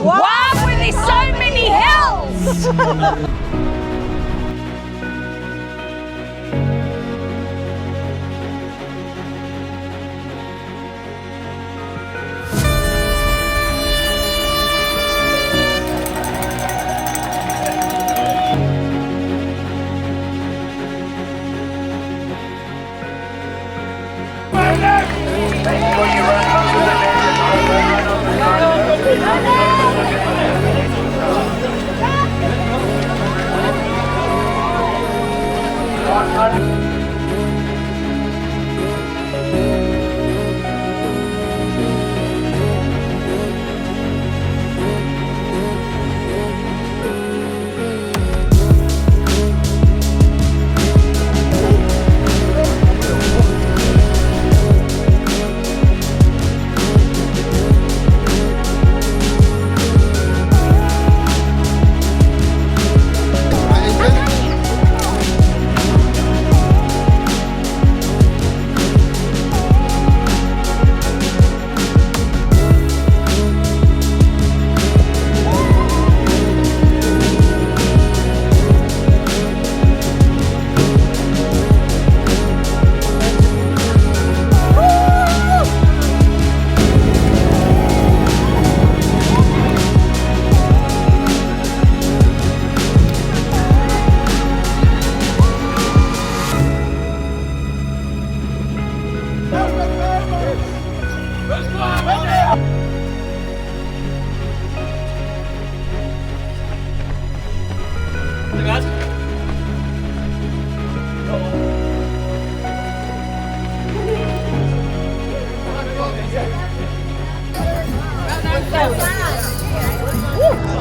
Why were there so many hills?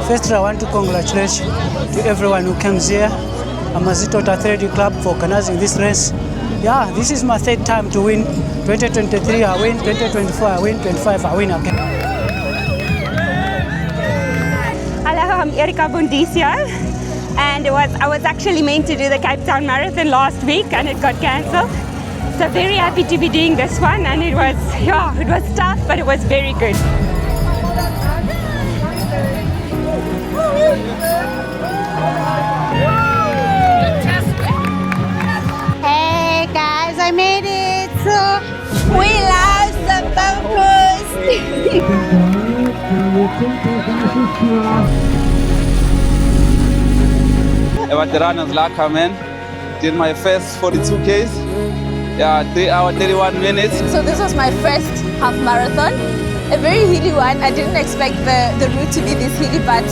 First, I want to congratulate to everyone who comes here. Amazito Athletic Club for organizing this race. Yeah, this is my third time to win. 2023 I win, 2024 I win, 25 I win again. Hello, I'm Erika Bondisio, and I was actually meant to do the Cape Town Marathon last week and it got cancelled. So very happy to be doing this one, and it was tough, but it was very good. Hey guys, I made it! So we love Sapphire Coast! About the runners lacquer, man. Did my first 42 Ks. Yeah, 3 hours, 31 minutes. So this was my first half marathon. A very hilly one. I didn't expect the route to be this hilly, but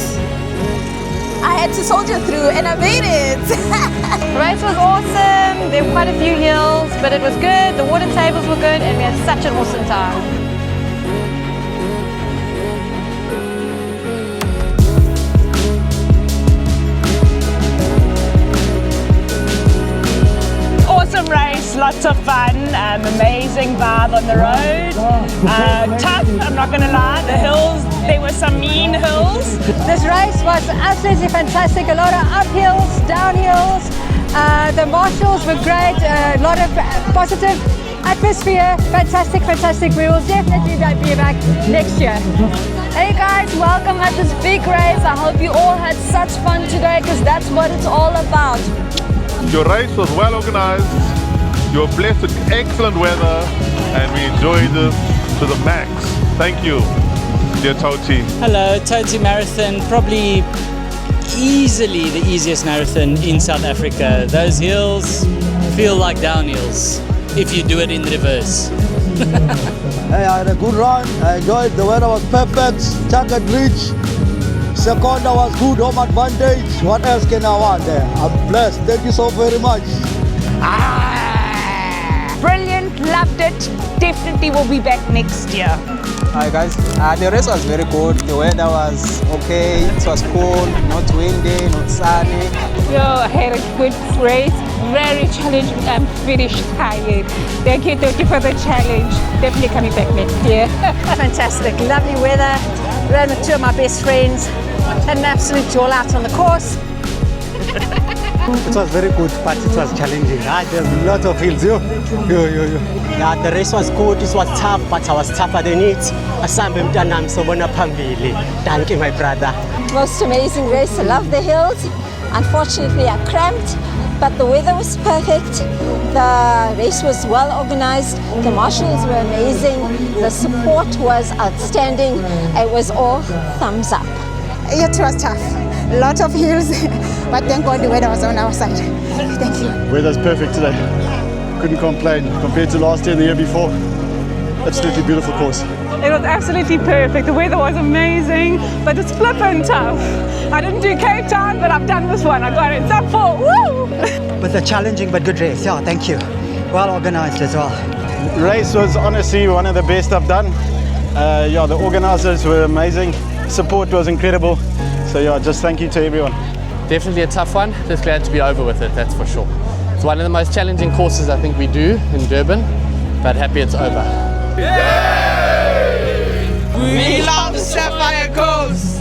I had to soldier through and I made it. The race was awesome. There were quite a few hills, but it was good. The water tables were good, and we had such an awesome time. Awesome race, lots of fun, amazing vibe on the road. Tough, I'm not going to lie, the hills, there were some mean hills. This race was absolutely fantastic. A lot of uphills, downhills. The marshals were great. A lot of positive atmosphere. Fantastic, fantastic. We will definitely be back next year. Hey guys, welcome at this big race. I hope you all had such fun today, because that's what it's all about. Your race was well organized, you were blessed with excellent weather, and we enjoyed it to the max. Thank you, dear Toti. Hello, Toti Marathon, probably easily the easiest marathon in South Africa. Those hills feel like downhills if you do it in reverse. Hey, I had a good run, I enjoyed, the weather was perfect, target reach. Seconda was good, home advantage. What else can I want there? I'm blessed. Thank you so very much. Brilliant, loved it. Definitely will be back next year. Hi guys, the race was very good. The weather was okay, it was cool, not windy, not sunny. I had a good race, very challenging. I'm finished tired. Thank you for the challenge. Definitely coming back next year. Fantastic, lovely weather. Ran with two of my best friends. Had an absolute jaw out on the course. It was very good, but it was challenging. There's a lot of hills. Yeah, the race was good. It was tough, but I was tougher than it. Asambe mtanam sobona phambili. Thank you, my brother. Most amazing race. I love the hills. Unfortunately, I cramped, but the weather was perfect. The race was well organized. The marshals were amazing. The support was outstanding. It was all thumbs up. It was tough. A lot of hills, but thank God the weather was on our side. Thank you. Weather's perfect today. Couldn't complain compared to last year and the year before. Absolutely beautiful course. It was absolutely perfect. The weather was amazing, but it's flippin' tough. I didn't do Cape Town, but I've done this one. I got it. It's up for, woo! It was a challenging but good race. Yeah, thank you. Well organized as well. The race was honestly one of the best I've done. Yeah, the organizers were amazing. Support was incredible. So yeah, just thank you to everyone. Definitely a tough one. Just glad to be over with it, that's for sure. It's one of the most challenging courses I think we do in Durban, but happy it's over. We love Sapphire Coast!